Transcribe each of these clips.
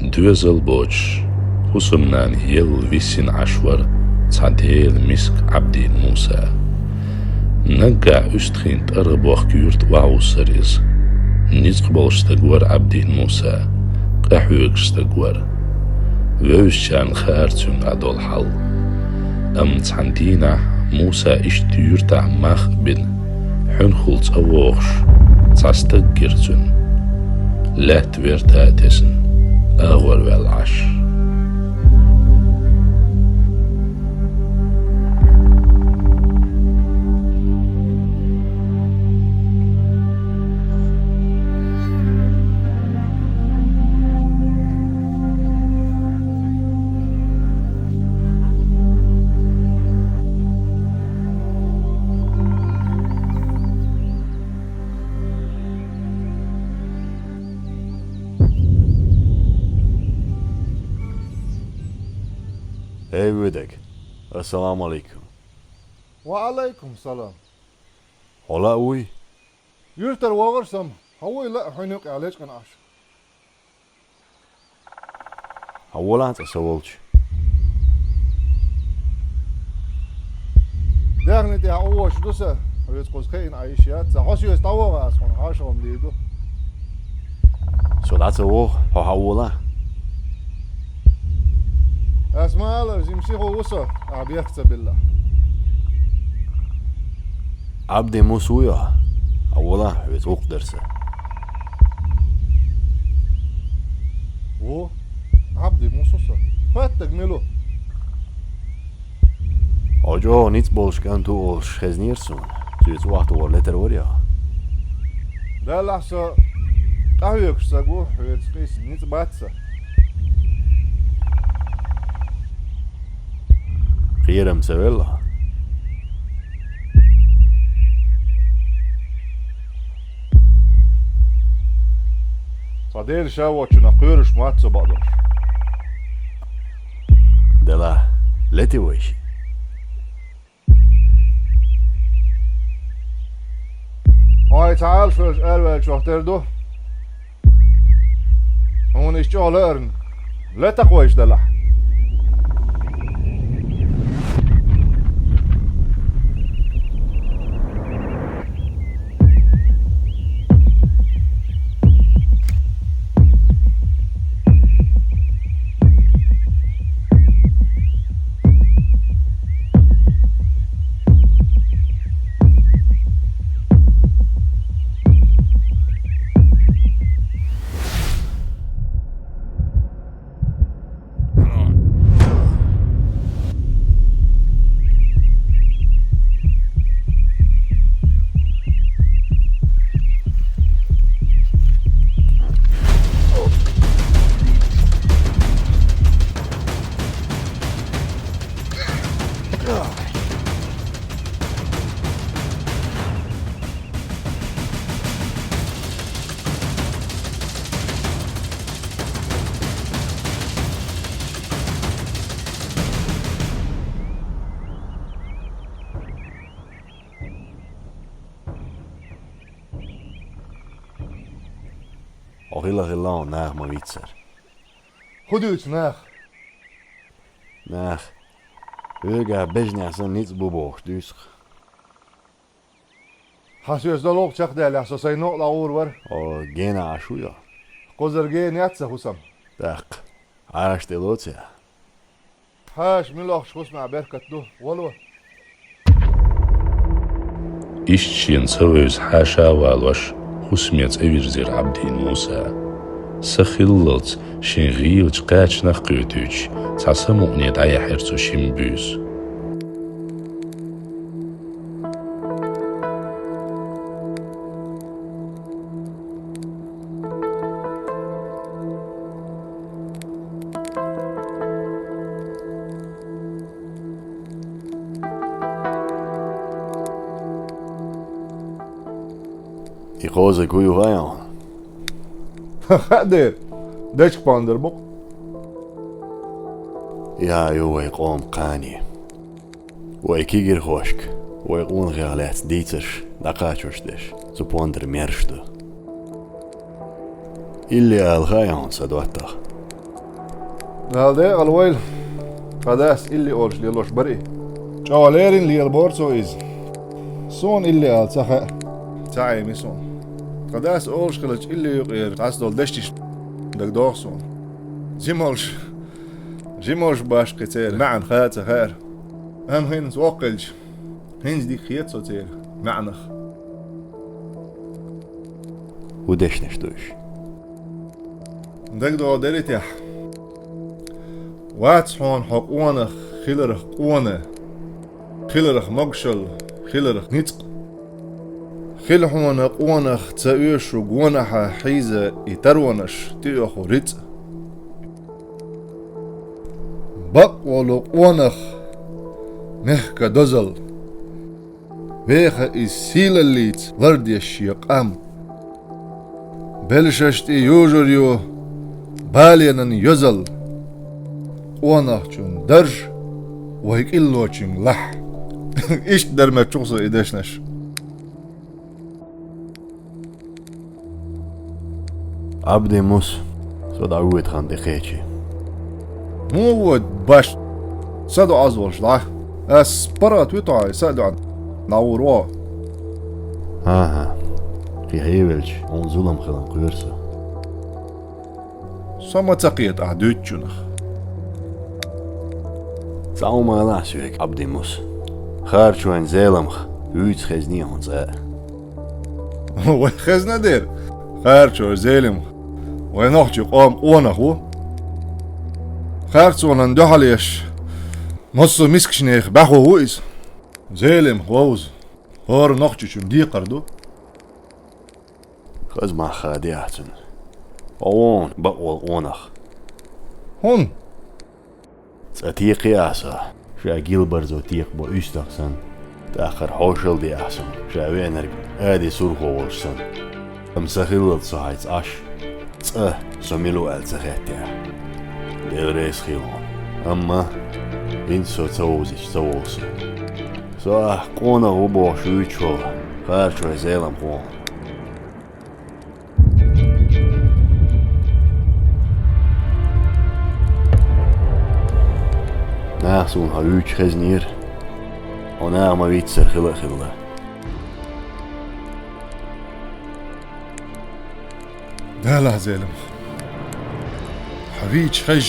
دوزل بوش خصمنان هيل ويسين عشور صديل مسك عبدين موسى نقع استخين تقرب وخيورت وعو سريز نزق بولشتقور عبدين موسى قحوكشتقور ووشان خارتون عدول حل تحندينا موسى اشتيور تاع ماخ بن حنخلت أوغش تستقرتون لا تبرتاتسن أغور والعش Hey ودك السلام عليكم. وعليكم السلام. هلا اوي يرتر وغرسم هو لا حنوك عليك قناش. اولا انت سولش داغني تي اوش دوسه ويت قوس خين عايشيات زحوش يستوى اسون هاشم ليدو. سو that's a اولا اسمع الله يمشي هو وسه ابيخت بالله. عبدي موسويا اولا ويتوق درسه و عبدي موسوسه فاتك ملو. اوجو نيت بولش كان تو خزنيرسون زيت وقت ورلتر وريا لا لحظه قهويك ساقو ويت قيس نيت باتسه. خيرم سويلا صدير شاوتش نقيرش ماتسه بقدر. دلا لتي ويش هاي تعال فرج الوال شوختر دو. هون اشتغل ارن لا تقويش دلح. غلا ناغ ما ويتسر خدوش ناخ. ناغ ويغا بجني عشان نيت بوبوخ دوسخ حاسوس دلوق چخ دل اساسي نو لاور ور. او جينا عشويا قزرگي نياتسه حسام. داق عاش دلوتيا هاش ملوخ شخص مع بركة دو ولو. إشتين سويز حاشا والوش خسميت أويرزير عبدين موسى سخلت شنغيلج قاچ نخقيتوش تاسموني دايا حرسو شمبوز يخوزك كويو غايون دير ديش باندر بق. يا يو يقوم قاني ويكيجر خوشك ويقون غالات ديتش دقاتوش دش زبوندر ميرشتو اللي الغايون سدواتخ هذا الويل قداس اللي أولش ليلوش بري جواليرين ليل بورتو إز سون اللي قال سخاء تعي ميسون قداس أولش خلج اللي يغير قاس دول دشتش دك دوغسون جيمولش باش قتير معن خات خير هم هينز وقلج هينز دي خيات صوتير معنخ ودش نشتوش دك دو دريتيح واتسحون حقوانخ خيلرخ قوانه خيلرخ مقشل خيلرخ نتق خيلحون قوانخ تأيش وقوانح حيزة يترونش تيوخو رتق بقولو قوانخ مهكا دزل بيخا السيلة الليت وردي الشيقام بلششت يوجريو بالينا يزل قوانخ چون درج وهيك إلو چون لح إيش در ما تشوصو إيداشنش عبدي موس صد عويت خان دقيقي مو باش سادو أزولش لا أسبرات ويتوعي سادو عن ناوروا ها في هيولش اون ظلم خلان قيرسا سما تقيت أعدوت جنخ تعو ما لعسو هيك عبدي موس خارج وين زيلمخ ويتس خزنيه هون زاء وخزنا دير خارج زيلم وينوخجي قوم قوانخو خارج ونن دحليش مصو مسكشنيخ بحو هويس زيلم غوز هور نوخجي شم دي قردو خز ما خادي احسن وون بقول قونخ هون تأتيقي أحسن شا جيل برزو تيق بو يستقسن تأخر حوشل دي أحسن شا وينرق آدي سرخو ورسن امسخيل صحيت أش سميلو ألتخيتيا ديل ريس خيلون أما إنسو توزيش تووسو صح قونا غبو شويتشو خارشو زيلم قون ناخسون هاويتش خزنير وناغ ما بيتسر خلا دالا زيلم حبيج خج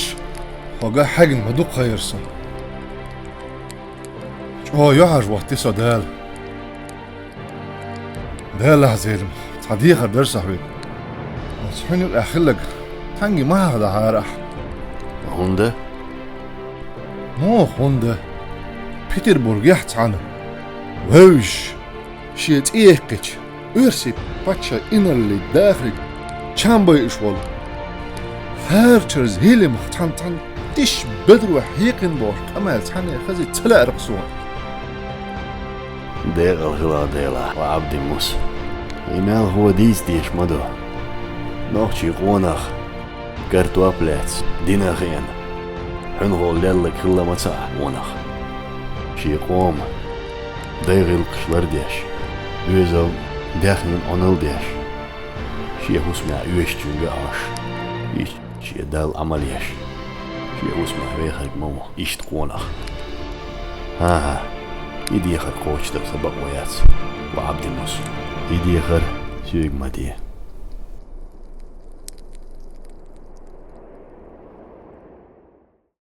وقا حقن مدوق خيرسن يعج وقتيسو دالا زيلم صديقة درس حبيب وصحيني الأخلق تانجي ما هذا هارح هوندا مو هوندا بيتربورغ يحت عنه ووش شيت إيقج ارسي باتشا إنرلي داخل چامبا إشوال فارچرز هيلي مختان تش بدرو حيقن بوش كمال تاني خزي تلا رقصون ديغ الغلا ديلا وعبدي موس إيمال هو ديش مدو نوخشي قونخ كرتو أبلاتس دينا خين حنغو ليلك خلا متاع ونخ شي قوم ديغ القشلر ديش يوزل داخل عنل ديش شي هسمع يوش جنجا عاش يش شي دال عمليش شي هسمع ويخرج مو يشت قونخ ها يدي يخر قوش دب سبق ويات وعبد النص يدي يخر سيق مديه